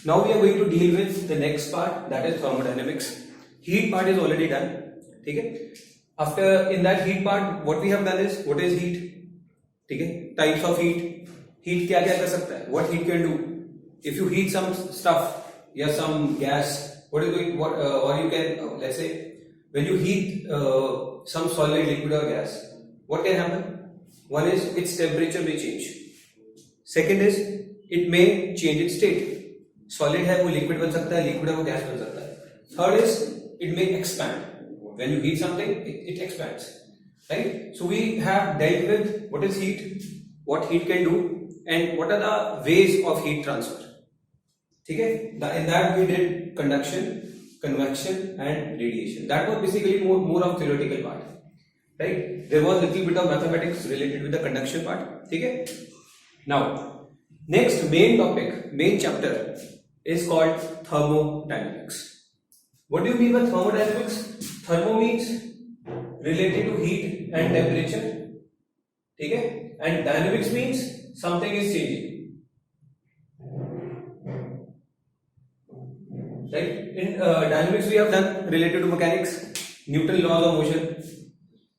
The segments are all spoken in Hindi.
Now we are going to deal with the next part, that is thermodynamics. Heat part is already done. Okay? After in that heat part, what we have done is what is heat? Okay? Types of heat. Heat क्या क्या कर सकता है? What heat can do? If you heat some stuff, yeah, some gas, what is going? What or you can let's say when you heat some solid, liquid or gas, what can happen? One is its temperature may change. Second is it may change its state. Solid है वो liquid बन सकता है, liquid है वो gas बन सकता है. Third is it may expand. When you heat something, it expands. Right? So we have dealt with what is heat, what heat can do, and what are the ways of heat transfer. Okay? In that we did conduction, convection, and radiation. That was basically more of theoretical part. Right? There was little bit of mathematics related with the conduction part. Okay? Now, next main topic, main chapter is called thermodynamics. What do you mean by thermodynamics? Thermo means related to heat and temperature. Okay? And dynamics means something is changing. Right? In dynamics we have done related to mechanics, Newton's laws of motion.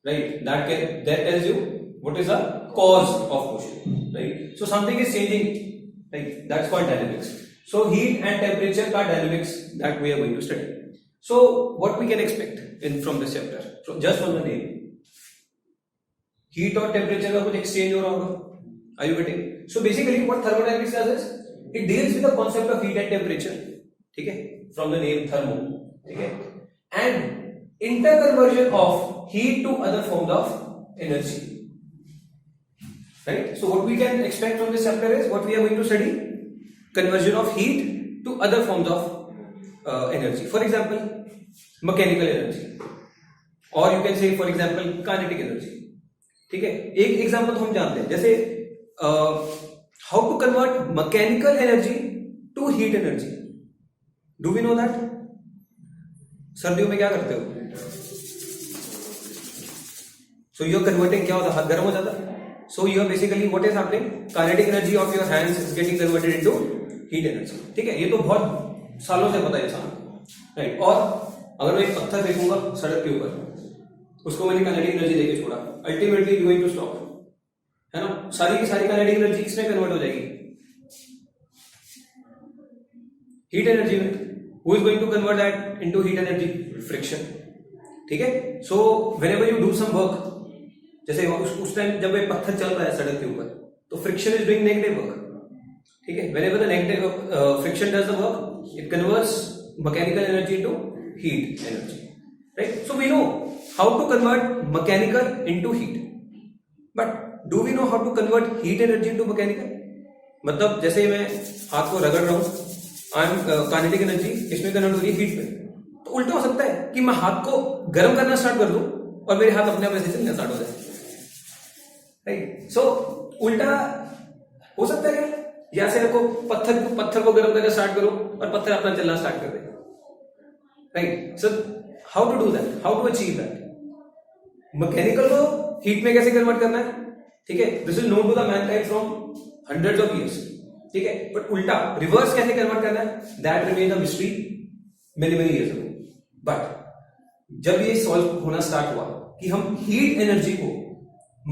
Right? That tells you what is the cause of motion. Right? So something is changing. Right? That's called dynamics. So heat and temperature are dynamics that we are going to study. So what we can expect from this chapter, just from the name, heat or temperature का कुछ exchange हो रहा होगा. Are you getting? So basically what thermodynamics does is it deals with the concept of heat and temperature. ठीक है? From the name thermo. ठीक है? And interconversion of heat to other forms of energy. Right? So what we can expect from this chapter is what we are going to study: conversion of heat to other forms of energy. For example, mechanical energy, or you can say for example kinetic energy. ठीक है? एक एग्जांपल तो हम जानते हैं, जैसे how to convert mechanical energy to heat energy. Do we know that? सर्दियों में क्या करते हो? So you are converting, क्या होता है? हाथ गर्म हो जाता है. So you are basically what is happening? Kinetic energy of your hands is getting converted into heat energy. ठीक है? ये तो बहुत सालों से पता है इंसान को. राइट? और अगर मैं एक पत्थर फेंकूंगा सड़क के ऊपर, उसको मैंने काइनेटिक एनर्जी देके छोड़ा, अल्टीमेटली गोइंग टू स्टॉप, है ना? सारी की सारी काइनेटिक एनर्जी किसमें कन्वर्ट हो जाएगी? हीट एनर्जी में. Who is going to convert that into heat energy? Friction. ठीक है? So whenever you do some work, जैसे उस टाइम जब एक पत्थर चल रहा है सड़क के ऊपर, तो friction is doing negative work. ठीक है? Whenever the negative friction does the work, it converts mechanical energy into heat energy. Right? So we know how to convert mechanical into heat. But do we know how to convert heat energy into mechanical? मतलब जैसे मैं हाथ को रगड़ रहा हूं, काइनेटिक एनर्जी इसमें कन्वर्ट हो रही है हीट में. तो उल्टा हो सकता है कि मैं हाथ को गर्म करना स्टार्ट कर दूं और मेरे हाथ अपने आप ऐसे चलना स्टार्ट हो जाए. राइट? सो उल्टा हो सकता है क्या? या से आपको पत्थर को गर्म करना स्टार्ट करो और पत्थर अपना चलना स्टार्ट कर दे. Right? So how to do that? How to achieve that? Mechanical को हीट में कैसे कन्वर्ट करना है? ठीक है? This is known to the mankind from hundreds of years. ठीक है? बट उल्टा रिवर्स कैसे कन्वर्ट करना है, that remain a mystery many years ago. But जब ये सॉल्व होना स्टार्ट हुआ कि हम हीट एनर्जी को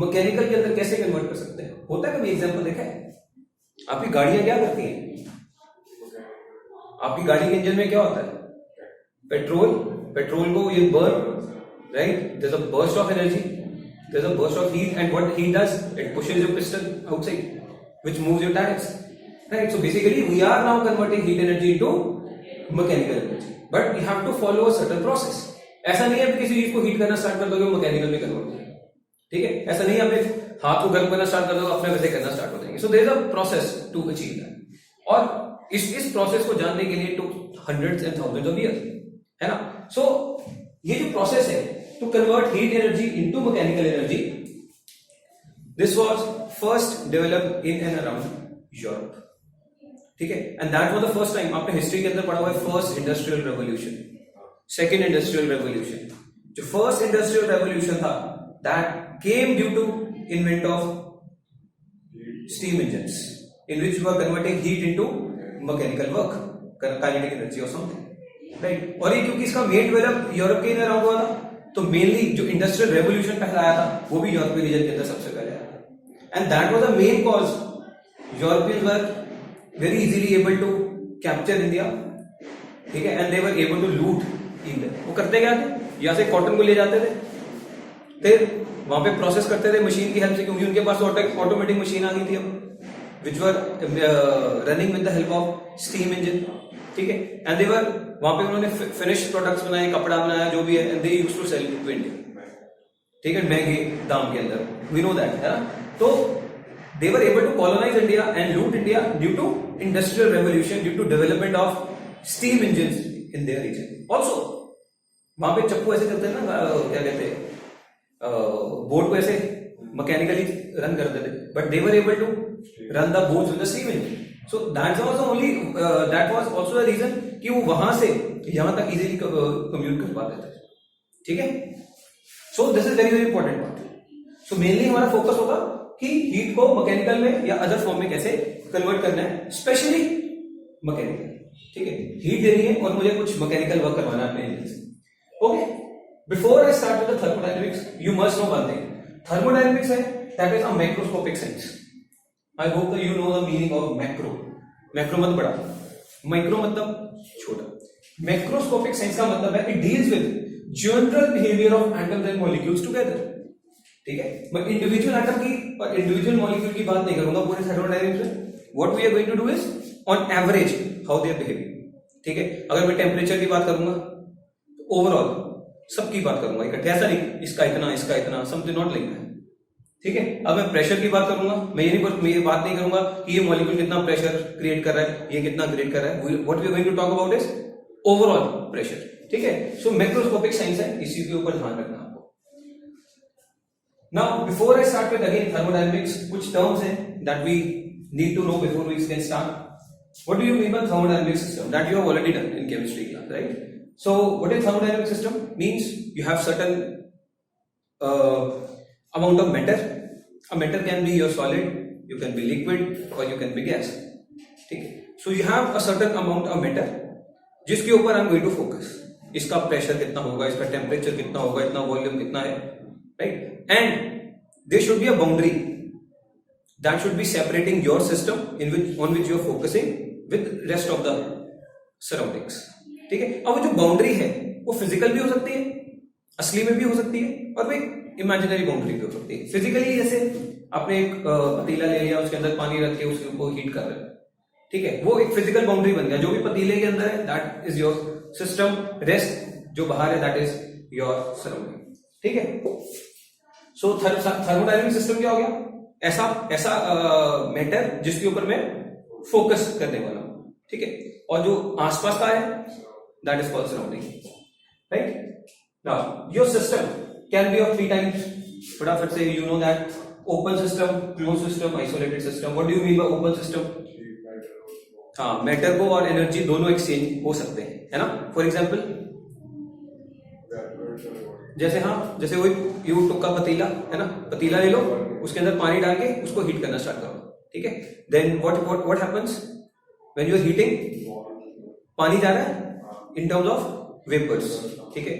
मैकेनिकल के अंदर कैसे कन्वर्ट कर सकते हैं, होता है कभी एग्जांपल देखा है? आपकी गाड़ियां क्या करती हैं? आपकी गाड़ी के इंजन में क्या होता है? पेट्रोल को ये burn, right? There is a burst of energy, there is a burst of heat, and what heat does, it pushes your piston outside which moves your tyres. Right? So basically we are now converting heat energy into mechanical energy, but you have to follow a certain process. ऐसा नहीं है कि किसी चीज को हीट करना स्टार्ट कर दोगे वो मैकेनिकल में कन्वर्ट हो जाएगा. ठीक है? ऐसा नहीं है आपने हाथ को गर्म करना स्टार्ट कर दो अपने वैसे करना स्टार्ट हो जाएंगे. So there is a process to achieve that. और इस प्रोसेस को जानने के लिए two hundreds and thousands of years, है ना? सो ये जो प्रोसेस है to convert heat energy into mechanical energy, this was first developed in and around Europe. ठीक है? And that was the first time. आपने हिस्ट्री के अंदर पढ़ा हुआ है first industrial revolution, second industrial revolution. जो फर्स्ट इंडस्ट्रियल रेवोल्यूशन था that came due to invent of steam engines in which you are converting heat into mechanical work, kinetic energy और समथिंग, राइट। और ये क्योंकि इसका मेन डेवलप यूरोप के अराउंड हुआ था, तो मेनली जो इंडस्ट्रियल रेवोल्यूशन पहला आया था वो भी यूरोपीय रीजन के अंदर सबसे पहले आया था, and that was the main cause Europeans were very easily able to capture India, ठीक है, and they were able to loot India. वो करते क्या थे, यहाँ से कॉटन को ले जाते थे, फिर वहां पे प्रोसेस करते थे मशीन की हेल्प से, क्योंकि उनके पास ऑटोमेटिक मशीन आ गई थी अब, which were running with the help of steam engine, ठीक है, एंड दे वर वहां पे उन्होंने फिनिश्ड प्रोडक्ट्स बनाए, कपड़ा बनाया, जो भी है, and they used to sell to India, ठीक है, महंगे दाम के अंदर, वी नो दैट, है ना। तो they were able to colonise India and loot India due to industrial revolution, due to development of steam engine in their region. Also वहां पे चप्पू ऐसे चलते हैं ना, क्या कहते हैं, बोट को ऐसे मैकेनिकली रन करते थे, but they were able to run the boats with the steam engine. So that was only that was also the reason कि वो वहां से यहां तक इजीली कम्यूट कर पाते थे, ठीक है। सो this is very very important part. So mainly हमारा फोकस होगा कि हीट को मैकेनिकल में या अदर फॉर्म में कैसे कन्वर्ट करना है, स्पेशली मैकेनिकल, ठीक है। हीट देनी है और मुझे कुछ मैकेनिकल वर्क करवाना है अपने इंजन से, okay. Before I start with the thermodynamics, you must know one thing, thermodynamics है that is a macroscopic science. I hope that you know the meaning of macro. Macro मतलब बड़ा, माइक्रो मतलब छोटा। मैक्रोस्कोपिक साइंस का मतलब है it deals with general behaviour of atoms and molecules together, ठीक है। मैं इंडिविजुअल एटम की और इंडिविजुअल मॉलिक्यूल की बात नहीं करूंगा पूरे थर्मोडायनेमिक्स में। What we are going to do is on average how they are behaving, ठीक है। अगर मैं टेम्परेचर की बात करूंगा तो ओवरऑल सबकी बात करूंगा इकट्ठे, ऐसा नहीं इसका इतना समथिंग नॉट लाइक दैट, ठीक है। अब मैं प्रेशर की बात करूंगा, मैं ये बात नहीं करूंगा कि ये मॉलिक्यूल कितना प्रेशर क्रिएट कर रहा है, ये कितना क्रिएट कर रहा है। What we are going to talk about is overall pressure, ठीक है। सो मैक्रोस्कोपिक साइंस है, इसी के ऊपर ध्यान रखना आपको। Now before I start with again thermodynamics, कुछ टर्म्स हैं that we need to know before we can start. What do you mean by thermodynamic system? That you have already done in chemistry class, right? So, what is thermodynamic system? Means you have certain amount of matter. A matter can be your solid, you can be liquid, or you can be gas. ठीक है? So you have a certain amount of matter, जिसके ऊपर I'm going to focus. इसका प्रेशर कितना होगा, इसका टेम्परेचर कितना होगा, इतना वॉल्यूम कितना है, right? And there should be a boundary that should be separating your system on which you are focusing with rest of the surroundings, ठीक है। अब वो जो बाउंड्री है वो फिजिकल भी हो सकती है, असली में भी हो सकती है, और वो इमेजिनरी बाउंड्री भी हो सकती है। फिजिकली जैसे आपने एक पतीला ले लिया, उसके अंदर पानी रख के उसको हीट कर रहे हैं, ठीक है, वो एक फिजिकल बाउंड्री बन गया। जो भी पतीले के अंदर है that is your system, rest जो बाहर है दैट इज योर सराउंडिंग, ठीक है। सो थर्मोडायनेमिक सिस्टम क्या हो गया, ऐसा मैटर जिसके ऊपर मैं फोकस करने वाला हूं, ठीक है, और जो आसपास का है that is called surrounding, right. Now your system can B of 3 types, फटाफट से you know that open system, close system, isolated system. What do you mean bye open system? हाँ, मैटर को और एनर्जी दोनों एक्सचेंज हो सकते हैं, है ना। फॉर एग्जाम्पल जैसे वही यू टुक्का पतीला है ना, पतीला ले लो, उसके अंदर पानी डाल के उसको हीट करना स्टार्ट करो, ठीक है। Then what happens when you are heating, पानी जा रहा है इन टर्म्स ऑफ वेपर्स, ठीक है।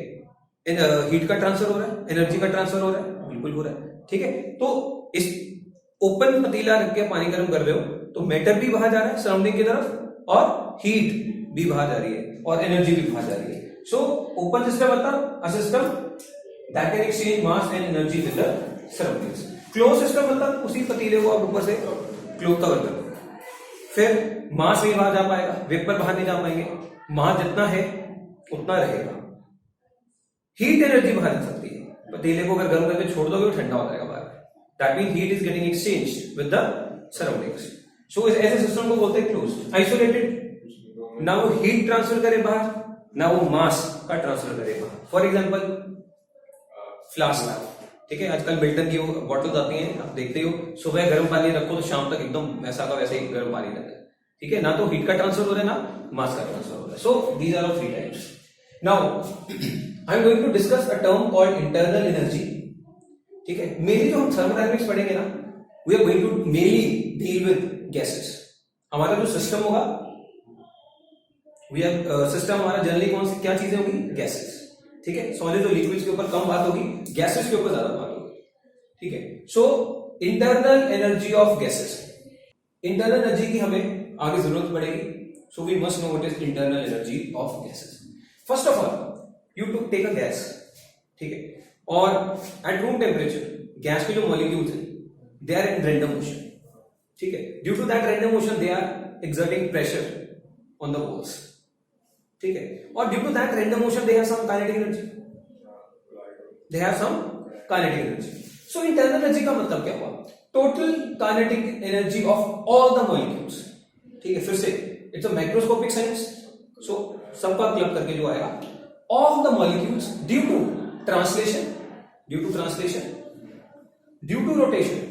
हीट का ट्रांसफर हो रहा है, एनर्जी का ट्रांसफर हो रहा है, बिल्कुल हो रहा है, ठीक है। तो इस ओपन पतीला रख के पानी गर्म कर रहे हो तो मैटर भी बाहर जा रहा है सराउंडिंग की तरफ, और हीट भी बाहर जा रही है, और एनर्जी भी बाहर जा रही है। सो ओपन सिस्टम मतलब a system that can exchange mass and energy with the surroundings. Close system मतलब उसी पतीले को आप ऊपर से क्लोज कवर कर दो, फिर मास नहीं बाहर जा पाएगा, वेपर बाहर नहीं जा पाएंगे, मास जितना है उतना रहेगा। हीट एनर्जी बाहर जा सकती है, पतीले को अगर गर्म करके छोड़ दोगे तो ठंडा हो जाएगा बाहर, that mean heat is getting exchanged with the surroundings. So ऐसे सिस्टम को बोलते हैं क्लोज। आइसोलेटेड, ना वो हीट ट्रांसफर करे बाहर, ना वो मास का ट्रांसफर करे बाहर। फॉर एग्जाम्पल फ्लास्क, ठीक है, आजकल मिल्टन की वो बॉटल्स आती हैं, आप देखते हो, सुबह गर्म पानी रखो तो शाम तक एकदम वैसा का वैसे ही गर्म पानी रहता है, ठीक है। ना तो हीट का ट्रांसफर हो रहा है, ना मास का ट्रांसफर हो रहा है। So these are of 3 types. Now I am going to discuss a term called internal energy, ठीक है। मेनली जो हम थर्मोडायनेमिक्स पढ़ेंगे ना, we are going to mainly deal with gases. हमारा जो सिस्टम होगा वी हैव सिस्टम हमारा जनरली कौन सी क्या चीजें होगी, गैसेस, ठीक है। सॉलिड और लिक्विड्स के ऊपर कम बात होगी, गैसेस के ऊपर ज्यादा बात होगी, ठीक है। So internal energy of gases, internal energy की हमें आगे जरूरत पड़ेगी, so we must know what is internal energy of gases. First of all you to take a gas, ठीक है, और एट रूम टेम्परेचर गैस के जो मॉलिक्यूल्स हैं they are in random motion, ठीक है। Due to that random motion they are exerting pressure on the walls, ठीक है, और due to that random motion they have some kinetic energy, they have some kinetic energy. So internal energy का मतलब क्या हुआ, total kinetic energy of all the molecules, ठीक है। फिर से it's a microscopic science, so सबका क्लब करके जो आएगा, of the molecules due to translation, due to translation, due to rotation.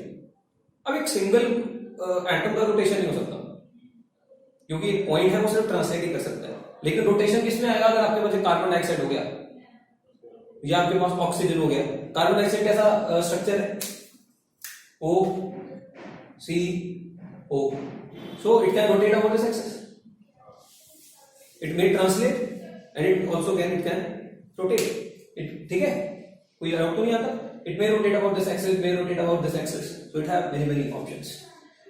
अब एक सिंगल एटम का रोटेशन नहीं हो सकता, क्योंकि एक पॉइंट है वो सिर्फ ट्रांसलेट ही कर सकता है, लेकिन रोटेशन किसमें आएगा, अगर आपके पास कार्बन डाइऑक्साइड हो गया या आपके पास ऑक्सीजन हो गया। कार्बन डाइऑक्साइड कैसा स्ट्रक्चर है, O C O, so it can rotate about this axis, it may translate and it also can rotate it, ठीक है, कोई डाउट तो नहीं आता, it may rotate about this axis, may rotate about this axis, so it have many options,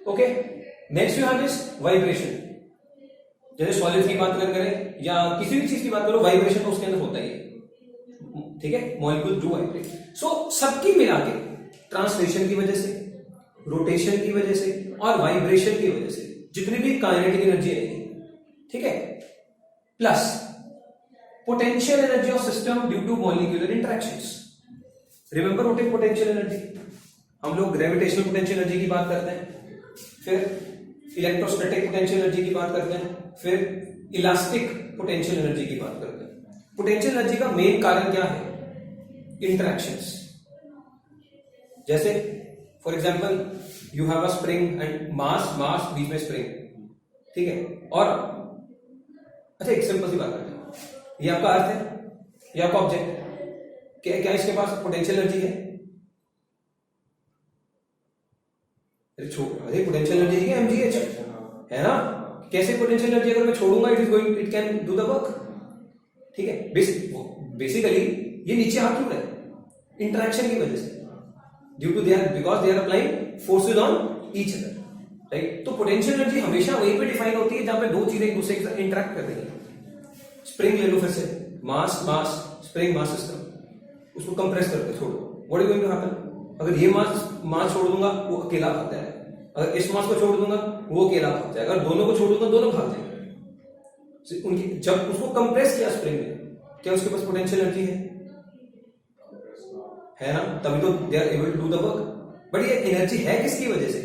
okay। next you have is vibration, जैसे सॉलिड की बात करें या किसी भी चीज की बात करो, वाइब्रेशन तो उसके अंदर होता ही है, ठीक है, मॉलिक्यूल डू वाइब्रेट। सो सबकी मिला के ट्रांसलेशन की वजह से, रोटेशन की वजह से और वाइब्रेशन की वजह से जितनी भी काइनेटिक एनर्जी आएगी, ठीक है, plus potential energy of system due to molecular interactions. Remember what is potential energy, हम लोग ग्रेविटेशनल पोटेंशियल एनर्जी की बात करते हैं, फिर इलेक्ट्रोस्टैटिक पोटेंशियल एनर्जी की बात करते हैं, फिर इलास्टिक पोटेंशियल एनर्जी की बात करते हैं। पोटेंशियल एनर्जी का मेन कारण क्या है, इंटरेक्शंस। जैसे for example you have a spring and mass बीच में स्प्रिंग, ठीक है, और अच्छा एक सिंपल सी बात करते हैं, ये आपका अर्थ है, ये आपका ऑब्जेक्ट, क्या इसके पास पोटेंशियल एनर्जी है, अरे पोटेंशियल एनर्जी है mgh, है ना। कैसे पोटेंशियल एनर्जी, अगर मैं छोड़ूंगा it can do the work, ठीक है। बेसिकली ये नीचे आ क्यों रहा है, इंटरेक्शन की वजह से, due to because they are applying forces on each other, right. तो पोटेंशियल एनर्जी हमेशा वहीं पे डिफाइन होती है जहां पे दो चीजें एक दूसरे के साथ इंटरेक्ट कर रही है। स्प्रिंग ले लो फिर से, मास स्प्रिंग मास सिस्टम, उसको कंप्रेस करके छोड़ो, what is going to happen, अगर ये मास छोड़ दूंगा वो अकेला भाग जाएगा, अगर इस मास को छोड़ दूंगा वो अकेला भाग जाएगा, अगर दोनों को छोड़ दूंगा दोनों भाग जाएंगे। उनकी जब उसको कंप्रेस किया स्प्रिंग ने, क्या उसके पास पोटेंशियल एनर्जी है ना, तभी तो they are able to do the work. But ये एनर्जी है किसकी वजह से,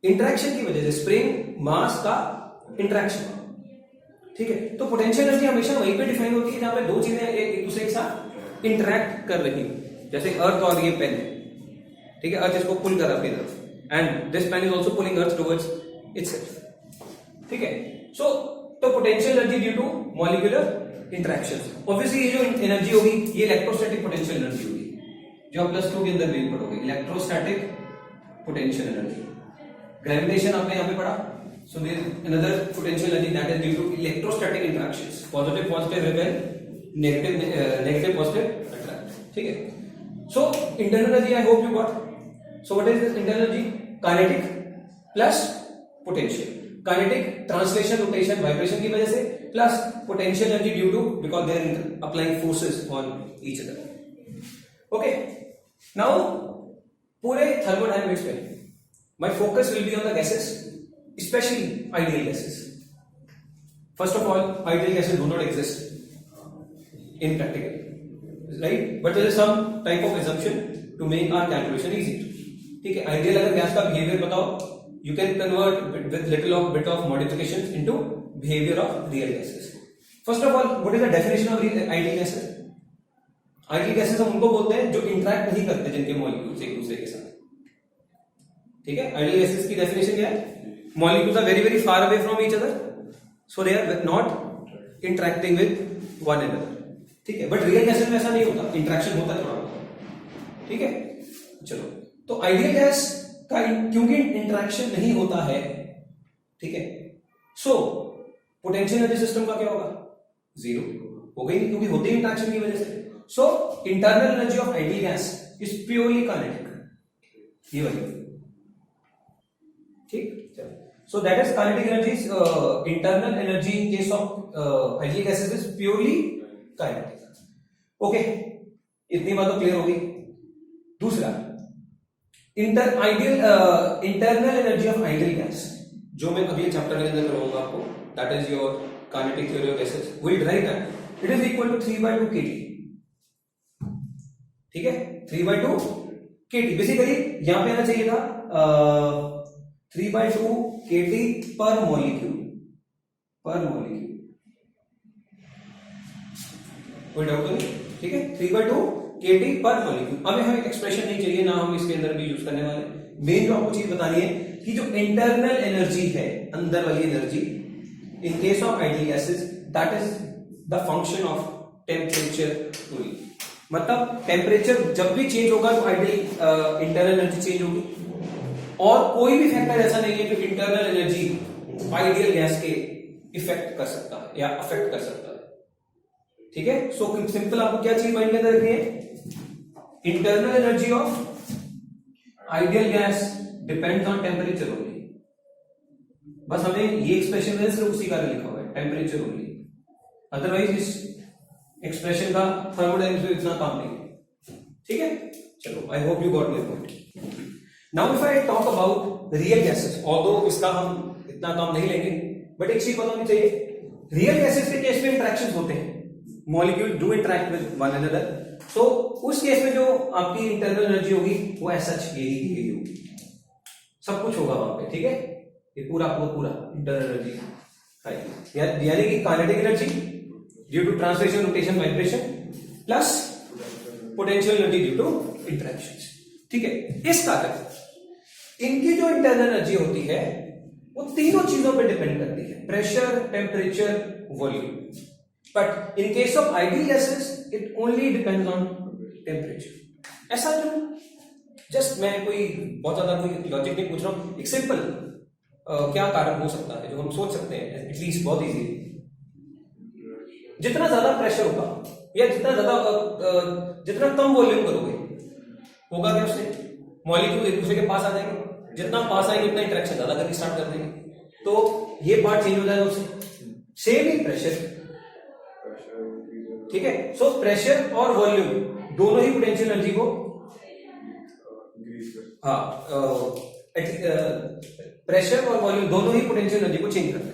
इंटरेक्शन की वजह से, स्प्रिंग मास का इंटरेक्शन, ठीक है। तो पोटेंशियल एनर्जी हमेशा वहीं पे डिफाइन होती है जहां पे दो चीजें एक दूसरे के साथ इंटरेक्ट कर रही हैं, जैसे अर्थ और ये पेन है, ठीक है, अर्थ इसको पुल कर रहा है अपनी तरफ and this pen is also pulling earth towards itself, ठीक है। सो तो potential energy due to molecular interactions, obviously ये जो एनर्जी होगी ये इलेक्ट्रोस्टैटिक पोटेंशियल एनर्जी होगी, जो आप +2 के अंदर भी पढ़ोगे, इलेक्ट्रोस्टैटिक पोटेंशियल एनर्जी। ग्रेविटेशन आपने यहां पे पढ़ा, so there is another potential energy that is due to electrostatic interactions, positive repel, negative positive attract, ठीक है। So internal energy I hope you got. So what is this internal energy, kinetic plus potential, kinetic translation rotation vibration की वजह से, plus potential energy due to because they are applying forces on each other. Okay, now पूरे थर्मोडायनामिक्स में my focus will be on the gases, specially ideal gases. First of all ideal gases do not exist in practical, right, but there is some type of assumption to make our calculation easy, ठीक है। आइडियल अगर गैस का बिहेवियर बताओ, you can convert with bit of modifications into behavior of real gases. First of all, what is the definition of ideal gases? Ideal gases हम उनको बोलते हैं जो इंटरैक्ट नहीं करते जिनके मॉलिक्यूल्स एक दूसरे के साथ, ठीक है। आइडियल गैसेस की डेफिनेशन क्या है, molecules are very far away from each other, so they are not interacting with one another, ठीक है। बट रियल गैसेस में ऐसा नहीं होता, इंटरैक्शन होता है थोड़ा बहुत, ठीक है। चलो, तो आइडियल गैस क्योंकि इंटरेक्शन नहीं होता है, ठीक है, सो पोटेंशियल एनर्जी सिस्टम का क्या होगा? जीरो हो गई, क्योंकि होते ही इंटरेक्शन की वजह से। So internal energy of ideal gas is purely kinetic, ये वाली, ठीक। So that is kinetic energy, internal energy in case of ideal gases is purely kinetic. Okay, इतनी बात तो क्लियर होगी। दूसरा, इंटरनल एनर्जी ऑफ आइडियल गैस, जो मैं अगले चैप्टर के अंदर करवाऊंगा आपको, that is your kinetic theory of gases, will write that it is equal to 3/2 kT, ठीक है, 3/2 kT। बेसिकली यहां पे आना चाहिए था 3/2 kT पर मॉलिक्यूल, कोई डाउट तो नहीं, ठीक है, 3/2 kT पर मॉलिक्यूल। अब हमें एक्सप्रेशन नहीं चाहिए ना, हम इसके अंदर भी यूज करने वाले। मेन जो आपको चीज बतानी है कि जो इंटरनल एनर्जी है, अंदर वाली energy, in case of ideal gases, that is the function of temperature only. मतलब टेम्परेचर जब भी चेंज होगा तो आइडियल इंटरनल एनर्जी चेंज होगी, और कोई भी फैक्टर ऐसा नहीं है जो इंटरनल एनर्जी आइडियल गैस के इफेक्ट कर सकता है या अफेक्ट कर सकता है, ठीक है। सो सिंपल आपको क्या चीज माइंड में रखनी है, internal energy of ideal gas depends on temperature only. बस हमें ये एक्सप्रेशन में सिर्फ उसी कारण लिखा हुआ है, टेम्परेचर ओनली, अदरवाइज इस एक्सप्रेशन का थर्मोडायनेमिक्स में इतना काम नहीं, ठीक है। चलो, आई hope you got my point. Now if I talk about real gases, although इसका हम इतना काम नहीं लेंगे, बट एक चीज पता होनी चाहिए, रियल गैसेस के केस में इंटरेक्शंस होते हैं, molecule do interact with one another. So उस केस में जो आपकी इंटरनल एनर्जी होगी वो ऐसा यही होगी, सब कुछ होगा वहां पे, ठीक है। ये पूरा इंटरनल एनर्जी, यानी कि kinetic energy due to translation, rotation, vibration, plus potential energy due to interactions, ठीक है। इस कारण इनकी जो इंटरनल एनर्जी होती है वो तीनों चीजों पे डिपेंड करती है, pressure, temperature, volume. But in case of ideal gases it only depends on temperature. ऐसा क्यों? जस्ट मैं कोई बहुत ज्यादा कोई लॉजिक नहीं पूछ रहा हूं, एक सिंपल क्या कारण हो सकता है जो हम सोच सकते हैं, एटलीस्ट बहुत इजी। जितना ज्यादा प्रेशर होगा या जितना कम वॉल्यूम करोगे, होगा क्या उससे? मॉलिक्यूल एक दूसरे के पास आ जाएंगे, जितना पास आएंगे उतना इंटरेक्शन ज्यादा करनी स्टार्ट कर देंगे, तो ये पार्ट चेंज हो जाएगा उससे। सेम ही प्रेशर, ठीक है। सो प्रेशर और वॉल्यूम दोनों ही पोटेंशियल एनर्जी को, प्रेशर और वॉल्यूम दोनों ही पोटेंशियल एनर्जी को चेंज करते हैं,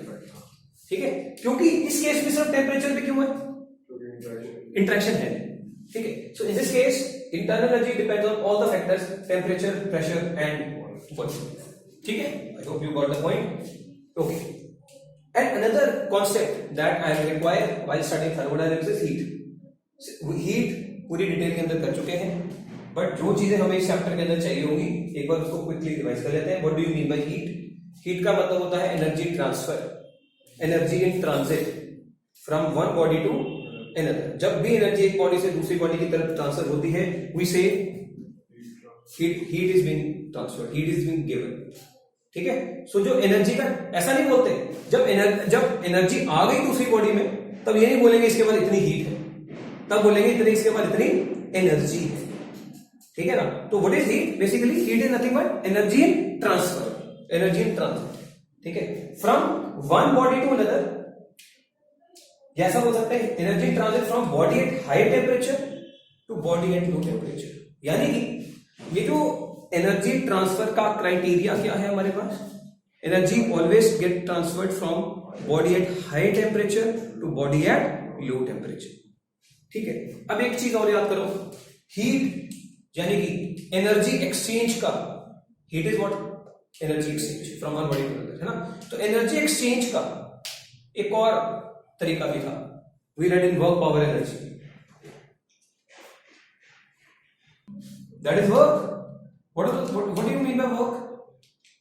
ठीक है। क्योंकि इस केस में सिर्फ टेम्परेचर पे क्यों है? इंटरेक्शन है, ठीक है। So in this case internal energy depends on all the factors, temperature, pressure and volume, ठीक है। I hope you got the point, okay. And another concept that I require while studying thermodynamics is heat. Heat पूरी डिटेल के अंदर कर चुके हैं, बट जो चीजें हमें इस चैप्टर के अंदर चाहिए होंगी एक बार उसको क्विकली रिवाइज कर लेते हैं। What do you mean by heat? Heat का मतलब होता है energy transfer, energy in transit from one body to another. जब भी एनर्जी एक बॉडी से दूसरी बॉडी की तरफ ट्रांसफर होती है, वी से heat is being transferred, heat is being given, ठीक है। सो जो एनर्जी का, ऐसा नहीं बोलते जब एनर्जी आ गई दूसरी बॉडी में, तब ये नहीं बोलेंगे इसके बाद इतनी हीट है, तब बोलेंगे इतनी, इसके बाद इतनी एनर्जी है, ठीक है ना। तो what is heat? Basically heat is nothing but energy in transfer, energy in transit, ठीक है, from one body to another. ऐसा बोल सकते हैं energy transit from body at high temperature to body at low temperature. यानी कि ये जो एनर्जी ट्रांसफर का क्राइटेरिया क्या है हमारे पास, energy always get transferred from body at high temperature to body at low temperature, ठीक है। अब एक चीज और याद करो, हीट यानी कि एनर्जी एक्सचेंज का, heat is what? Energy exchange from one body to another, है ना। तो एनर्जी एक्सचेंज का एक और तरीका भी था, we read in work power energy, that is work. What do you mean by work?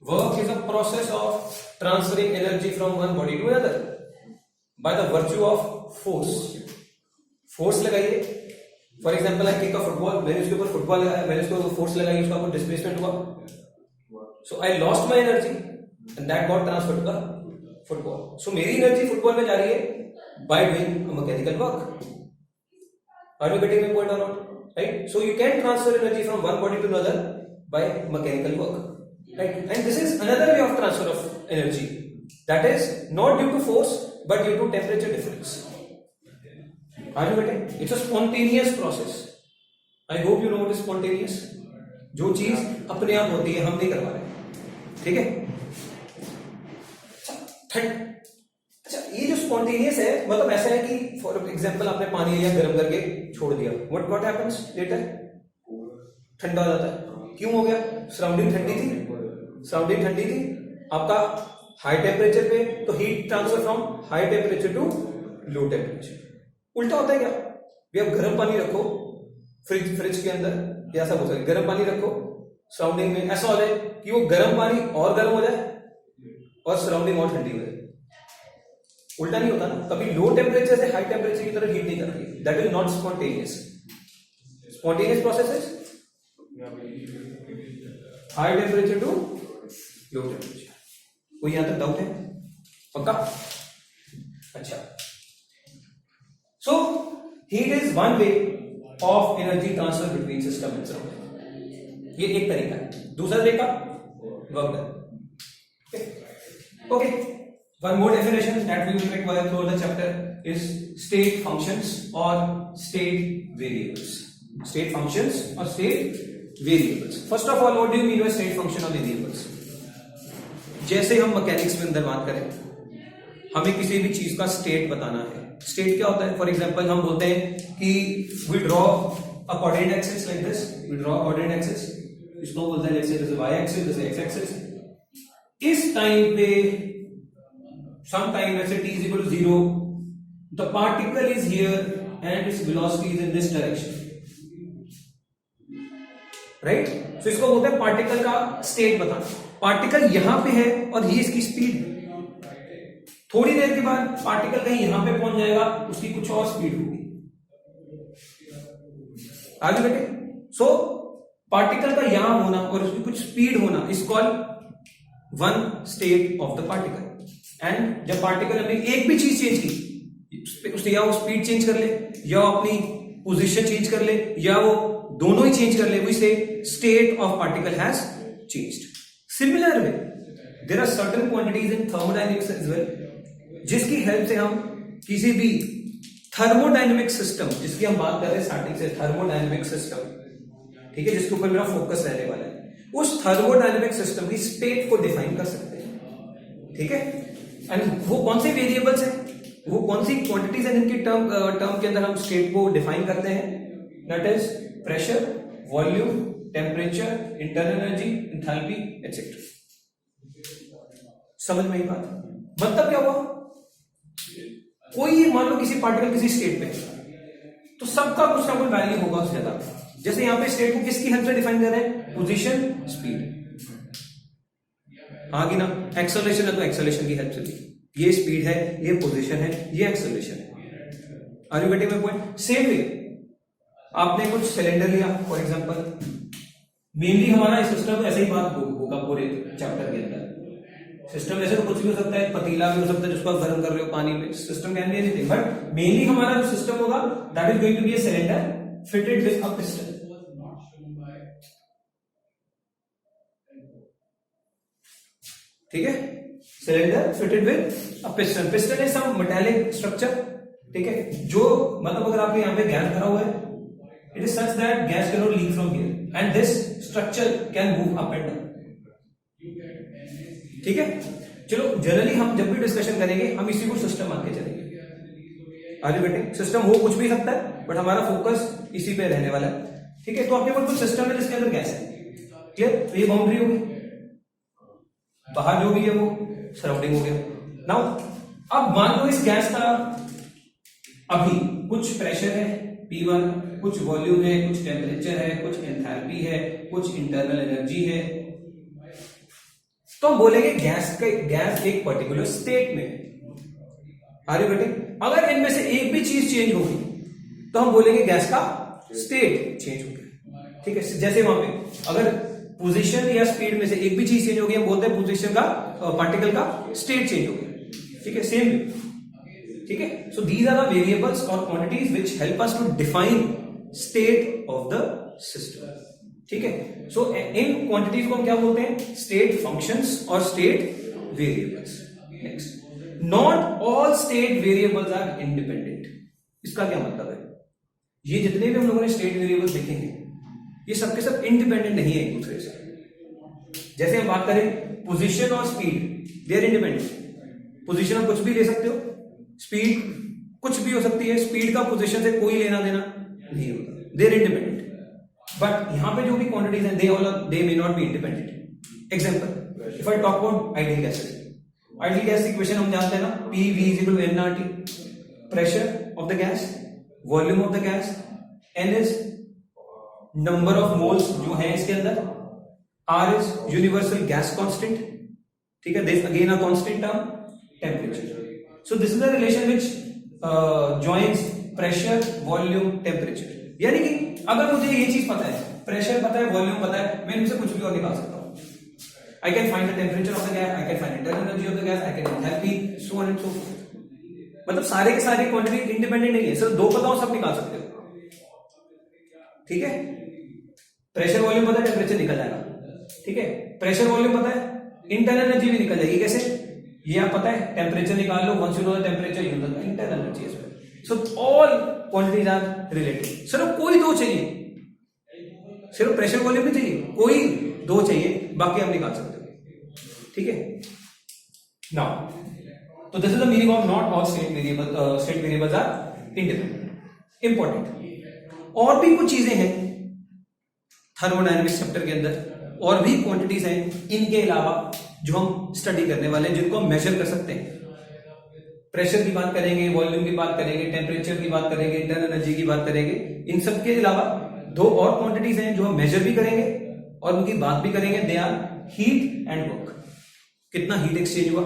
Work is a process of transferring energy from one body to another by the virtue of force. Force लगाइए, for example I kick a football, मैंने उसके ऊपर फुटबॉल लगाया, मैंने उसके ऊपर फोर्स लगाई, उसका कुछ डिस्प्लेसमेंट हुआ, so I lost my energy and that got transferred to the football. So मेरी एनर्जी फुटबॉल में जा रही है by doing mechanical work. Are you getting my point और not? Right. So you can transfer energy from one body to another by mechanical work. Right. And this is another way of transfer of energy, that is not due to force but due to temperature difference. Are you getting? It's a spontaneous process. I hope you know what is spontaneous. जो चीज अपने आप होती है, हम नहीं करवा रहे. ठीक है. अच्छा, ये जो स्पॉन्टेनियस है मतलब ऐसा है कि फॉर एग्जांपल आपने पानी लिया, गर्म करके छोड़ दिया. What happens later? ठंडा हो जाता है. क्यों हो गया? सराउंडिंग ठंडी थी. आपका हाई टेम्परेचर पे तो heat transfer from high temperature to low temperature. उल्टा होता है क्या? भी आप गर्म पानी रखो फ्रिज के अंदर, या ऐसा हो सकता है गर्म पानी रखो सराउंडिंग में, ऐसा हो जाए कि वो गर्म पानी और गर्म हो जाए और सराउंडिंग और ठंडी हो जाए. उल्टा नहीं होता ना. कभी लो टेम्परेचर से हाई टेम्परेचर की तरफ हीट नहीं करती. That is not spontaneous. Spontaneous process is high temperature to low temperature. कोई यहां तक डाउट है? पक्का? अच्छा. So heat is one way of energy transfer between system and surrounding. ये एक तरीका है. दूसरा तरीका work done. Okay, one more definition that we will require throughout the chapter is state functions or state variables. State functions or state variables. First of all, what do you mean by state function or variables? जैसे हम मैकेनिक्स में अंदर बात करें, हमें किसी भी चीज का स्टेट बताना है. स्टेट क्या होता है? फॉर एग्जाम्पल हम बोलते हैं कि we draw a coordinate axis like this. We draw a coordinate axis. इसको बोलते हैं जैसे y axis, जैसे x axis. इस टाइम पे सम टाइम ऐसे t is equal to 0, the particle is here and its velocity is in this direction, right? So इसको बोलते हैं पार्टिकल का स्टेट बताना. पार्टिकल यहां पे है और ये इसकी स्पीड है. थोड़ी देर के बाद पार्टिकल कहीं यहां पे पहुंच जाएगा, उसकी कुछ और स्पीड होगी. आगे बेटे. सो पार्टिकल का यहां होना और उसकी कुछ स्पीड होना is called one state of the particle. And जब पार्टिकल ने एक भी चीज चेंज की, उसने या वो स्पीड चेंज कर ले, या अपनी पोजीशन चेंज कर ले, या वो दोनों ही चेंज कर ले, we say state of particle has changed. Similar way there are certain quantities in thermodynamics as well, जिसकी हेल्प से हम किसी भी थर्मोडायनेमिक सिस्टम, जिसकी हम बात कर रहे हैं स्टार्टिंग से, थर्मोडायनेमिक सिस्टम, ठीक है, जिसके ऊपर मेरा फोकस रहने वाला है, उस थर्मोडायनेमिक सिस्टम की स्टेट को डिफाइन कर सकते हैं. ठीक है. एंड वो कौन से वेरिएबल्स हैं, वो कौन सी क्वांटिटीज हैं जिनकी टर्म के अंदर हम स्टेट को डिफाइन करते हैं? That is pressure, volume, temperature, internal energy, enthalpy etcetera. समझ में आई बात? मतलब क्या हुआ? कोई मान लो किसी पार्टिकल किसी स्टेट पे, तो सबका कुछ ना कुछ वैल्यू होगा उसके अंदर. जैसे यहां पे स्टेट को किसकी हेल्प से डिफाइन कर रहे हैं? Position, speed. हाँ कि ना? एक्सेलरेशन है तो एक्सेलरेशन की हेल्प से भी. ये स्पीड है, ये पोजीशन है, ये एक्सेलरेशन है. Are you getting my point? Same way आपने कुछ सिलेंडर लिया फॉर एग्जांपल. मेनली हमारा सिस्टम ऐसे ही बात होगा पूरे चैप्टर के अंदर. सिस्टम ऐसे तो कुछ भी हो सकता है, पतीला भी हो सकता है जिसको आप गर्म कर रहे हो पानी में. System can be anything, but mainly हमारा जो सिस्टम होगा that is going to be a cylinder fitted with a piston. ठीक है. Cylinder fitted with a piston. Piston is some metallic structure. ठीक है. जो मतलब अगर आपके यहां पे गैस भरा हुआ है, it is such that gas can not leak from here and this structure can move up and down. ठीक है. चलो जनरली हम जब भी डिस्कशन करेंगे हम इसी को सिस्टम मान के चलेंगे. आगे बेटे, सिस्टम हो कुछ भी सकता है बट हमारा फोकस इसी पे रहने वाला है. ठीक है. तो आपके पास कुछ सिस्टम है जिसके अंदर गैस है. क्लियर. तो ये बाउंड्री होगी, बाहर जो भी है वो सराउंडिंग हो गया. नाउ अब मान लो इस गैस का अभी कुछ प्रेशर है P1, कुछ वॉल्यूम है, कुछ टेम्परेचर है, कुछ एंथैल्पी है, कुछ इंटरनल एनर्जी है. तो हम बोलेंगे गैस एक पर्टिकुलर स्टेट में. Are you getting? अगर इनमें से एक भी चीज चेंज होगी तो हम बोलेंगे गैस का स्टेट चेंज हो गया. ठीक है. जैसे वहां पे अगर पोजीशन या स्पीड में से एक भी चीज चेंज हो गई, हम बोलते हैं पोजीशन का पार्टिकल का स्टेट चेंज हो गया. ठीक है, सेम, ठीक है। So these are the variables और quantities which help us to define state of the system, ठीक है। सो इन क्वांटिटीज को हम क्या बोलते हैं, स्टेट फंक्शंस और state variables. Next, not all state variables are independent. इसका क्या मतलब है, ये जितने भी हम लोगों ने स्टेट वेरिएबल्स देखे हैं ये सबके सब इंडिपेंडेंट नहीं है एक दूसरे से। जैसे हम बात करें पोजीशन और speed, they are independent. Position आप कुछ भी ले सकते हो, स्पीड कुछ भी हो सकती है, स्पीड का पोजीशन से कोई लेना देना नहीं होता, दे आर इंडिपेंडेंट। बट यहां पे जो भी क्वांटिटीज हैं they may not be independent. Example, if I talk about ideal gases, ideal gas equation हम जानते हैं ना, PV = nRT, pressure of the gas, volume of the gas, N is number of moles जो है इसके अंदर, R is universal gas constant, ठीक है, this again a constant term, temperature. So this is the relation which joins pressure, volume, temperature. यानी कि अगर मुझे ये चीज पता है, प्रेशर पता है, वॉल्यूम पता है, मैं इनसे कुछ भी और निकाल सकता हूं। I can find the temperature of the gas, I can find internal energy of the gas, I can enthalpy, so on and so forth. मतलब सारे के सारे क्वांटिटी इंडिपेंडेंट नहीं है, सिर्फ दो पता हो सब निकाल सकते हो, ठीक है। प्रेशर वॉल्यूम पता है, टेम्परेचर निकल जाएगा, ठीक है। प्रेशर वॉल्यूम पता है, इंटरनल एनर्जी भी निकल जाएगी। कैसे, ये आप पता है, टेम्परेचर निकाल लो, once you know the temperature you know the internal energy as well. So all quantities are related. सिर्फ कोई दो चाहिए, सिर्फ प्रेशर वॉल्यूम नहीं चाहिए, कोई दो चाहिए, बाकी आप निकाल सकते हो, ठीक है। नाउ तो this is the meaning of not all state variables are independent. Important और भी कुछ चीजें हैं थर्मोडायनेमिक्स चैप्टर के अंदर, और भी क्वांटिटीज हैं इनके अलावा जो हम स्टडी करने वाले हैं, जिनको हम मेजर कर सकते हैं। प्रेशर की बात करेंगे, वॉल्यूम की बात करेंगे, टेम्परेचर की बात करेंगे, इंटरनल एनर्जी की बात करेंगे। इन सब के अलावा दो और क्वांटिटीज हैं जो हम मेजर भी करेंगे और उनकी बात भी करेंगे। They are heat and work. कितना हीट एक्सचेंज हुआ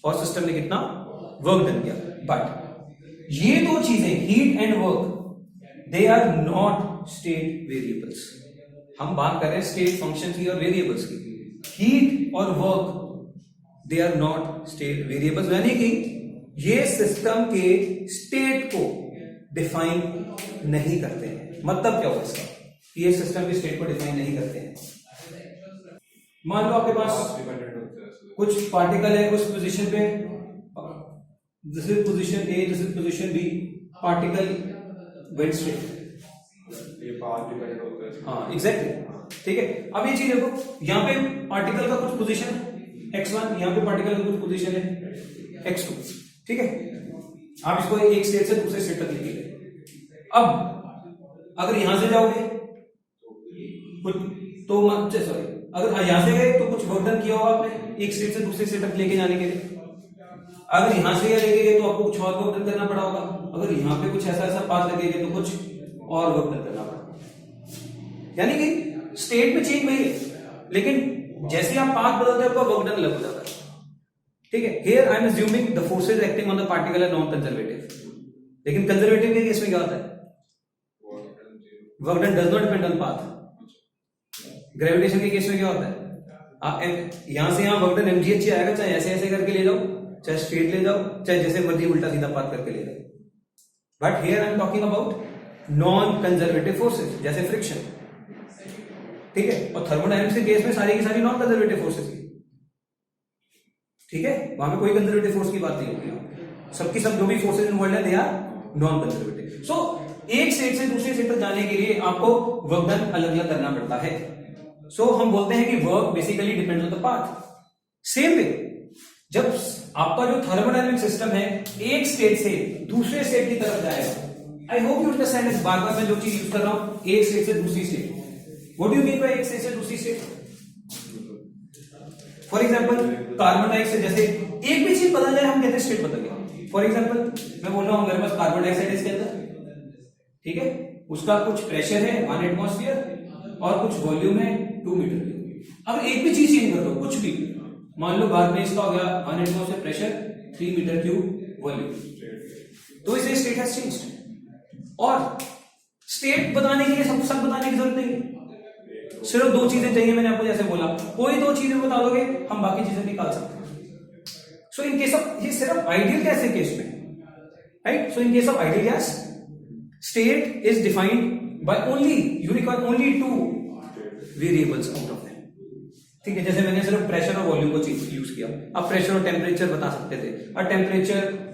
और सिस्टम ने कितना वर्क डन किया। बट ये दो चीजें, heat and work, they are not state variables. हम बात कर रहे हैं स्टेट फंक्शन की और वेरिएबल्स की। हीट और work, they are not state variables, यानी कि ये सिस्टम के स्टेट को डिफाइन नहीं करते हैं। मतलब क्या होगा इसका, ये सिस्टम के स्टेट को डिफाइन नहीं करते हैं। मान लो आपके पास कुछ पार्टिकल है उस पोजीशन पे, this is position A, this is position B, particle wait state, ये पाथ डिपेंडेंट होता है। हाँ एग्जैक्टली, ठीक है। अब ये चीज देखो, यहाँ पे पार्टिकल का कुछ पोजीशन x1, यहाँ पे पार्टिकल का कुछ पोजीशन है x2, ठीक है। आप इसको एक स्टेट से दूसरे स्टेट तक लेके गए। अब अगर यहां से जाओगे तो सॉरी, अगर यहां से गए तो कुछ वर्क डन किया होगा आपने एक स्टेट से दूसरे स्टेट तक लेके जाने के लिए। अगर यहां से लेके गए तो आपको कुछ और वर्क डन करना पड़ा होगा। अगर यहाँ पे कुछ ऐसा पाथ लगेगा तो कुछ और वर्क डन करना पड़ा। यानी कि स्टेट में चेंज नहीं है, लेकिन जैसे आप पाथ बदलते हैं आपका वर्क डन अलग हो जाता है, ठीक है। Here I am assuming the forces acting on the particle are non conservative. लेकिन कंजर्वेटिव के केस में क्या होता है, work done does not depend on path. Gravitation के केस में क्या होता है, यहां से यहां वर्क डन mgh ही आएगा, चाहे ऐसे ऐसे करके ले जाओ, चाहे स्ट्रेट ले जाओ, चाहे जैसे मर्जी उल्टा सीधा पाथ करके ले जाओ। But here I am talking about non conservative forces, जैसे फ्रिक्शन, ठीक है। और थर्मोडायनेमिक्स के केस में सारी की सारी नॉन कंजर्वेटिव फोर्सेज की, ठीक है। वहां पे कोई कंजर्वेटिव फोर्स की बात नहीं होगी, सबकी सब जो भी फोर्सेज इन्वॉल्व है दे आर नॉन कंजर्वेटिव। सो एक स्टेट से दूसरे स्टेट तक जाने के लिए आपको वर्क डन अलग अलग करना पड़ता है। सो हम बोलते हैं कि work basically depends on the path. Same way जब आपका जो थर्मोडायनेमिक सिस्टम है एक स्टेट से दूसरे स्टेट की तरफ जाएगा, आई होप यू अंडरस्टैंड इस बार बार मैं जो चीज यूज कर रहा हूं, एक स्टेट से दूसरी state. What do you mean bye एक स्टेट से दूसरी state? For example carbon dioxide, जैसे एक भी चीज बदल जाए हम कहते हैं स्टेट बदल गया। फॉर एग्जाम्पल मैं बोल रहा हूं मेरे पास कार्बन डाइऑक्साइड इसके अंदर, ठीक है, उसका कुछ प्रेशर है 1 एटमॉस्फेयर और कुछ वॉल्यूम है 2 मीटर क्यूब। अब एक भी चीज चेंज कर दो, कुछ भी, मान लो बाद में इसका हो गया 1 atmosphere pressure, 3 metre cube volume, तो इसे स्टेट हैज चेंज्ड। और स्टेट बताने के लिए सब बताने की जरूरत नहीं है, सिर्फ दो चीजें चाहिए। मैंने आपको जैसे बोला, कोई दो चीजें बता दोगे हम बाकी चीजें निकाल सकते हैं। सो इन केस ऑफ, ये सिर्फ आइडियल गैस के केस में, right? So in case of ideal gas, state is defined by only, you require only 2 variables out of that, ठीक है? जैसे मैंने सिर्फ प्रेशर और वॉल्यूम को यूज किया, आप प्रेशर और टेम्परेचर बता सकते थे, और टेम्परेचर,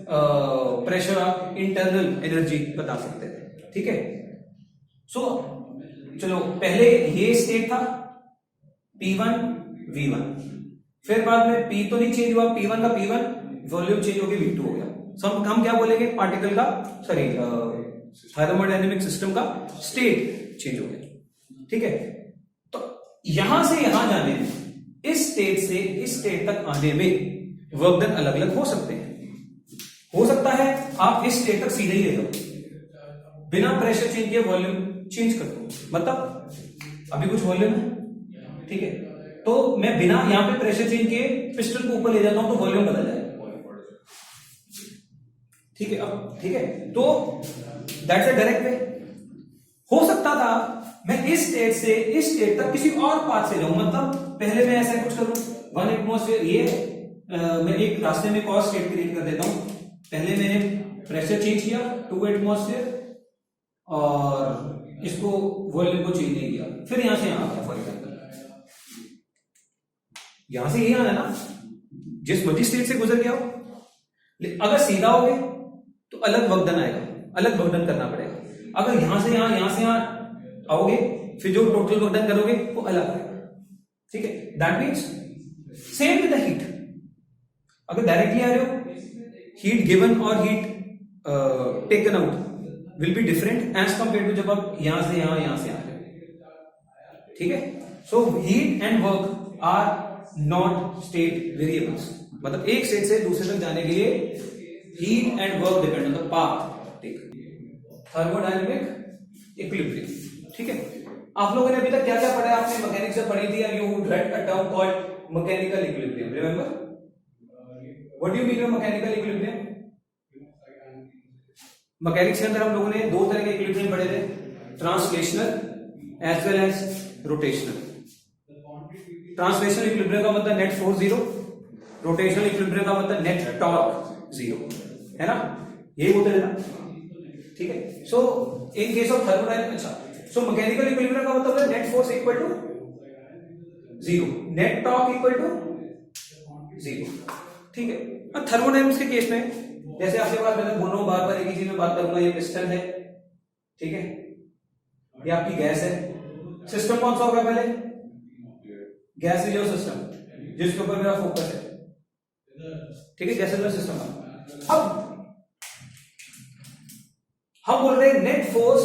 प्रेशर और इंटरनल एनर्जी बता सकते थे, ठीक है? सो चलो, पहले ये स्टेट था P1 V1, फिर बाद में P तो नहीं चेंज हुआ, P1 का P1, वॉल्यूम चेंज हो गया V2 हो गया। सो हम क्या बोलेंगे, पार्टिकल का, सॉरी, थर्मोडायनेमिक सिस्टम का स्टेट चेंज हो गया, ठीक है? तो यहां से यहां जाने में, इस स्टेट से इस स्टेट तक आने में वर्क डन अलग अलग हो सकते हैं। हो सकता है आप इस स्टेट तक सीधे ही ले लो, बिना प्रेशर चेंज किए वॉल्यूम चेंज कर दो, मतलब अभी कुछ वॉल्यूम है, ठीक है, तो मैं बिना यहां पे प्रेशर चेंज किए पिस्टन को ऊपर ले जाता हूं तो वॉल्यूम बदल जाएगा, ठीक है? अब ठीक है, तो दैट्स अ डायरेक्ट वे। हो सकता था मैं इस स्टेट से इस स्टेट तक किसी और पाथ से जाऊं, मतलब पहले मैं ऐसा कुछ करूं, 1 एटमॉस्फेयर, ये मैं एक रास्ते में एक और स्टेट क्रिएट कर देता हूं। पहले मैंने प्रेशर चेंज किया 2 एटमॉस्फेयर और इसको वॉल्यूम को चेंज नहीं किया, फिर यहां से यहां आ गया, फॉर एग्जाम्पल यहां से यही आना ना, जिस मर्जी स्टेट से गुजर गया हो। अगर सीधा हो गए तो अलग वर्क डन आएगा, अलग वर्क डन करना पड़ेगा। अगर यहां से यहां आओगे, फिर जो टोटल वर्क डन करोगे वो अलग आएगा, ठीक है? That means same with the heat. अगर डायरेक्टली आ रहे हो, हीट गिवन और heat taken out will be different as compare to जब आप यहां से यहां आ रहे हो, ठीक है? So heat and work are not state variables, मतलब एक स्टेट से दूसरे तक जाने के लिए heat and work depend on the path taken. Thermodynamic equilibrium, ठीक है? आप लोगों ने अभी तक क्या क्या पढ़ा है? आपने मैकेनिक्स से पढ़ी थी, you read a term called mechanical equilibrium, remember? What do you mean by mechanical equilibrium? Mechanics के अंदर हम लोगों ने 2 तरह के इक्विलिब्रियम पढ़े थे, translational as well as rotational. Translational equilibrium का मतलब नेट फोर्स 0, रोटेशनल इक्विलिब्रियम का मतलब नेट टॉर्क 0, है ना? यही बोलते हैं ना, ठीक है? So in case of thermodynamic, अच्छा, सो मैकेनिकल इक्विलिब्रियम का मतलब है net force equal to 0, net torque equal to 0, ठीक है? अब थर्मोडायनेमिक्स के केस में, जैसे आपके पास, मैं बोल रहा हूं बार बार एक ही चीज में बात करूंगा, ये पिस्टन है, ठीक है? ये आपकी गैस है, सिस्टम कौन सा होगा पहले? गैस रिलीव सिस्टम, जिसके ऊपर मेरा फोकस है, ठीक है? Gas relieve system. अब हम बोल रहे हैं net force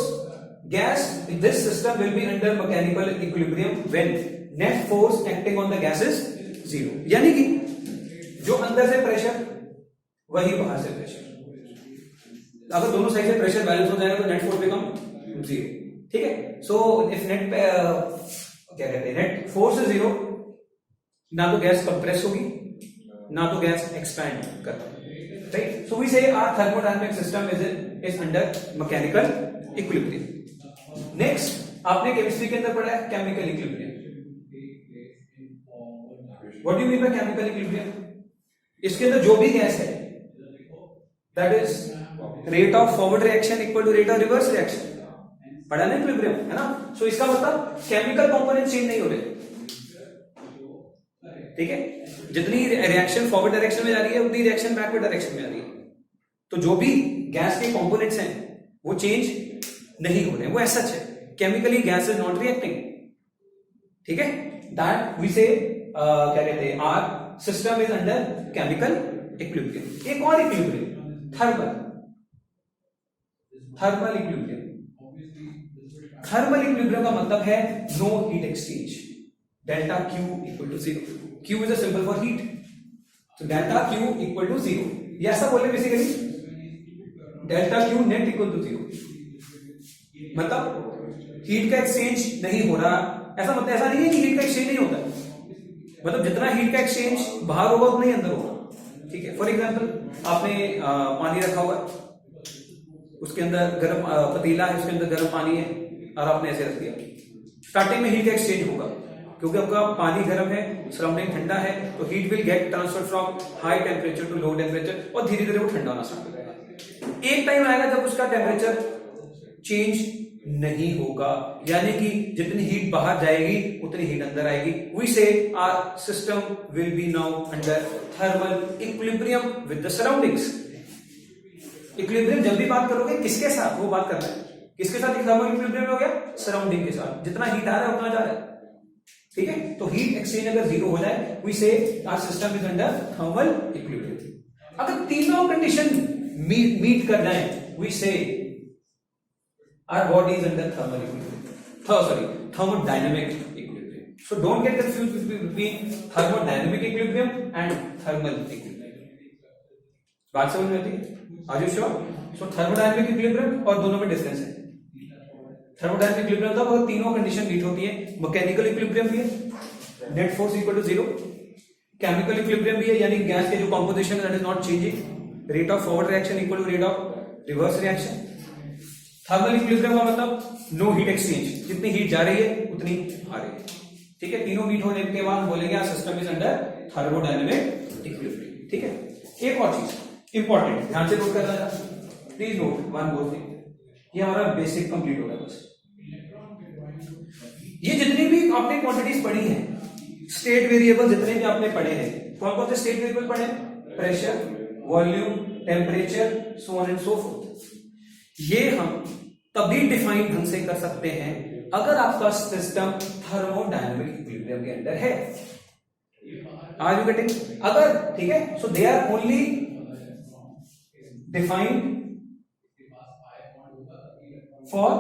gas in this system will be under mechanical equilibrium when net force acting on the gas is 0, यानी कि जो अंदर से प्रेशर वही बाहर से प्रेशर। अगर दोनों साइड से प्रेशर बैलेंस हो जाएगा तो नेट फोर्स बिकम 0, ठीक है? सो इफ नेट क्या कहते हैं, नेट फोर्स इज 0, ना तो गैस कंप्रेस होगी ना तो गैस एक्सपैंड करता है, right? So we say our thermodynamic system is under mechanical equilibrium. Next आपने केमिस्ट्री के अंदर पढ़ा है chemical equilibrium. What do you mean by chemical equilibrium? इसके अंदर जो भी गैस है, that is rate of forward reaction equal to rate of reverse reaction, पढ़ा ना इक्विलिब्रियम, है ना? सो इसका मतलब केमिकल कंपोनेंट चेंज नहीं हो रहे, ठीक है? जितनी रिएक्शन फॉरवर्ड डायरेक्शन में जा रही है उतनी रिएक्शन बैकवर्ड डायरेक्शन में जा रही है, तो जो भी गैस के कंपोनेंट्स हैं वो चेंज नहीं हो रहे, वो ऐसा है, chemically gas is not reacting, ठीक है? दैट वी से क्या कहते हैं, our system is under chemical equilibrium. एक और equilibrium, thermal equilibrium. Thermal equilibrium का मतलब है no heat exchange, delta Q equal to 0। Q is a symbol for heat, तो डेल्टा Q इक्वल टू 0, ये ऐसा बोले basically, delta Q net equal to 0, मतलब हीट का एक्सचेंज नहीं हो रहा। ऐसा मतलब ऐसा नहीं है कि हीट का एक्सचेंज नहीं होता, मतलब जितना हीट का एक्सचेंज बाहर होगा उतना ही अंदर होगा, ठीक है? फॉर एग्जांपल आपने पानी रखा हुआ, उसके अंदर गर्म पतीला है, उसके अंदर गर्म पानी है और आपने ऐसे रख दिया, स्टार्टिंग में हीट का एक्सचेंज होगा, क्योंकि आपका पानी गर्म है, सराउंडिंग ठंडा है, तो heat will get transfer from high temperature to low temperature और धीरे धीरे वो ठंडा होना स्टार्ट हो जाएगा। एक टाइम आएगा जब उसका टेम्परेचर चेंज नहीं होगा, यानी कि जितनी हीट बाहर जाएगी उतनी हीट अंदर आएगी। We say our system will be now under thermal equilibrium with the surroundings. Equilibrium जब भी बात करोगे किसके साथ वो बात करना है, किसके साथ थर्मल इक्विलिब्रियम हो गया, सराउंडिंग के साथ। जितना हीट आ रहा है उतना जा रहा है, ठीक है। तो हीट एक्सचेंज अगर जीरो हो जाए we say our system is under thermal equilibrium. अगर तीनों कंडीशन मीट कर जाए we say our body is under thermal equilibrium, thermodynamic equilibrium. So don't get confused between thermodynamic equilibrium and thermal equilibrium. बात समझ में आती है? Are you sure? So thermodynamic equilibrium और दोनों में डिफरेंस है। थर्मोडायनामिक इक्विलिब्रियम तब अगर तीनों कंडीशन मीट होती है। मैकेनिकल इक्विलिब्रियम भी है, net force equal to zero. Chemical equilibrium भी है, यानी गैस के जो कंपोजिशन है that is not changing. Rate of forward reaction equal to rate of reverse reaction. Thermal equilibrium का मतलब नो हीट एक्सचेंज, जितनी हीट जा रही है उतनी आ रही है, ठीक है। तीनों मीट होने के बाद हम बोलेंगे our system is under thermodynamic equilibrium, ठीक है। एक और चीज इंपॉर्टेंट ध्यान से नोट करना, please note one more thing, ये हमारा बेसिक कंप्लीट हो गया बस। ये जितनी भी आपने क्वांटिटीज पढ़ी हैं, स्टेट वेरिएबल जितने भी आपने पढ़े हैं, कौन कौन से स्टेट वेरिएबल पढ़े हैं? Pressure, volume, temperature, so on and so fourth. ये हम तभी डिफाइन ढंग से कर सकते हैं अगर आपका सिस्टम थर्मोडायनामिक इक्विलिब्रियम के अंदर है। Are you getting? अगर, ठीक है, so they are only defined for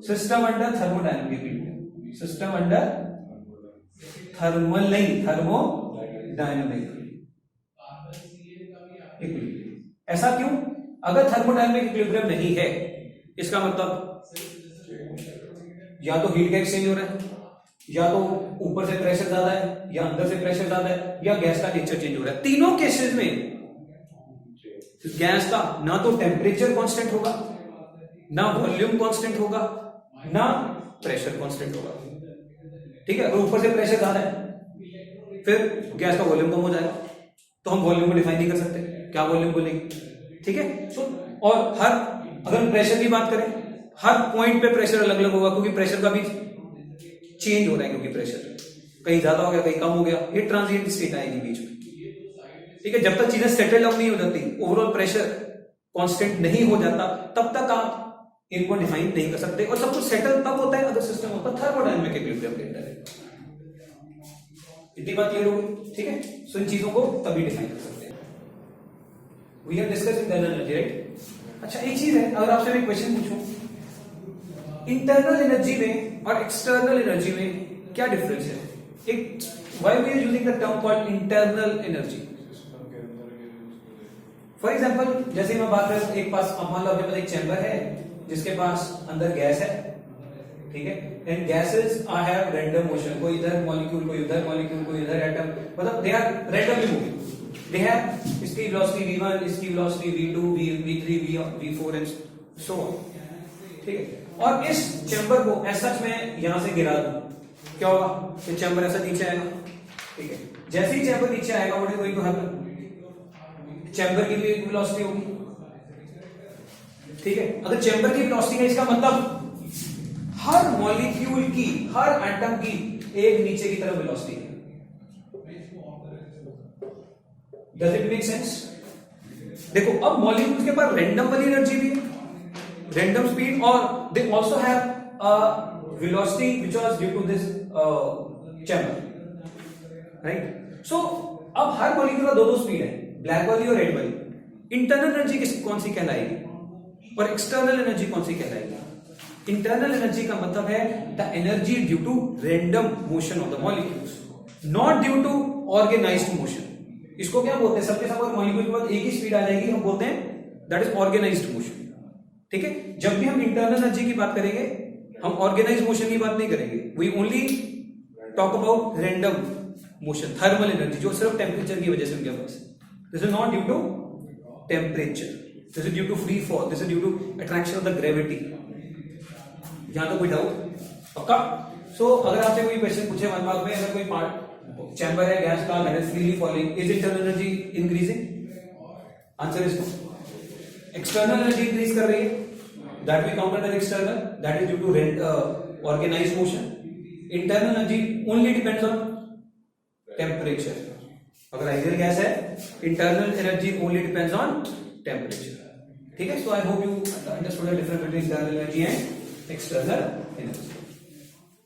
system under thermodynamic equilibrium, system under thermal नहीं, थर्मोडायनामिक इक्विलिब्रियम। ऐसा क्यों? अगर थर्मोडायनामिक इक्विलिब्रियम नहीं है, इसका मतलब या तो हीट का एक्सचेंज हो रहा है, या तो ऊपर से प्रेशर ज्यादा है, या अंदर से प्रेशर ज्यादा है, या गैस का नेचर चेंज हो रहा है। तीनों केसेस में गैस का ना तो टेम्परेचर कांस्टेंट होगा, ना वॉल्यूम कांस्टेंट होगा, ना प्रेशर कांस्टेंट होगा, ठीक है। अगर ऊपर से प्रेशर ज्यादा है फिर गैस का वॉल्यूम कम हो जाएगा, तो हम वॉल्यूम को डिफाइन नहीं कर सकते, क्या वॉल्यूम बोलेंगे, ठीक है। सो और हर, अगर प्रेशर की बात करें, हर पॉइंट पे प्रेशर अलग अलग होगा, क्योंकि प्रेशर का भी चेंज हो रहा है, क्योंकि प्रेशर कहीं ज्यादा हो गया कहीं कम हो गया, ये ट्रांजिएंट स्टेट आएगी बीच में, ठीक है। जब तक चीजें सेटल डाउन नहीं हो जाती, ओवरऑल प्रेशर कांस्टेंट नहीं हो जाता, तब तक आप इनको डिफाइन नहीं कर सकते। और सब कुछ सेटल तब होता है अगर सिस्टम होता है थर्मोडायनामिक इक्विलिब्रियम के अंदर। इतनी बात क्लियर हो गई, ठीक है। सो इन चीजों को तभी डिफाइन कर सकते हैं। We have discussed internal energy, right. अच्छा, एक चीज है, अगर आपसे मैं क्वेश्चन पूछूं, इंटरनल एनर्जी में और एक्सटर्नल एनर्जी में क्या डिफरेंस है? एक, why we are using the term called internal energy? For example, जैसे मैं बात करूं, एक पास मान लो अपने पास एक चैम्बर है जिसके पास अंदर गैस है, ठीक है। And gases I have random motion, कोई इधर मॉलिक्यूल, कोई उधर मॉलिक्यूल, कोई इधर एटम, मतलब they are randomly moving. They have इसकी वेलोसिटी v1, इसकी velocity v2, v3, v4 and so on, ठीक है। और इस चैम्बर को ऐसा मैं यहां से गिरा दूं, क्या होगा? ये चैम्बर ऐसा नीचे आएगा, ठीक है। जैसे ही चैम्बर नीचे आएगा, what is going to happen? Chamber की भी वेलोसिटी होगी, ठीक है। अगर चैम्बर की वेलोसिटी है, इसका मतलब हर मॉलिक्यूल की, हर एटम की एक नीचे की तरफ वेलोसिटी है। Does it make sense? देखो, अब मॉलिक्यूल के पास रैंडम वाली एनर्जी भी है, रैंडम स्पीड, और they also have a velocity which was due to this chamber, right. So अब हर मॉलिक्यूल का दो दो स्पीड है, ब्लैक वाली और रेड वाली। इंटरनल एनर्जी कौन सी कहलाएगी और एक्सटर्नल एनर्जी कौन सी कहलाएगी? इंटरनल एनर्जी का मतलब है the energy due to random motion of the molecules, not due to organised motion. इसको क्या बोलते हैं? सबके सब मॉलिक्यूल के पास एक ही स्पीड आ जाएगी, हम बोलते हैं दैट इज ऑर्गेनाइज्ड मोशन, ठीक है। जब भी हम इंटरनल एनर्जी की बात करेंगे, हम ऑर्गेनाइज्ड मोशन की बात नहीं करेंगे, we only talk about random motion, thermal energy, जो सिर्फ टेम्परेचर की वजह से उनके पास। This is not due to temperature, this is due to free fall, this is due to attraction of the gravity. यहां तो कोई डाउट? पक्का? सो अगर आपसे कोई क्वेश्चन पूछे 1 मार्क में, अगर कोई पार्ट चैम्बर है गैस का that is freely falling, is internal energy increasing? Answer is external energy increase कर रही है, that we counted as external, that is due to organised motion. Internal energy only depends on temperature. अगर आइडियल गैस है, internal energy only depends on temperature. ठीक है. So I hope you understood the difference between internal energy and external energy.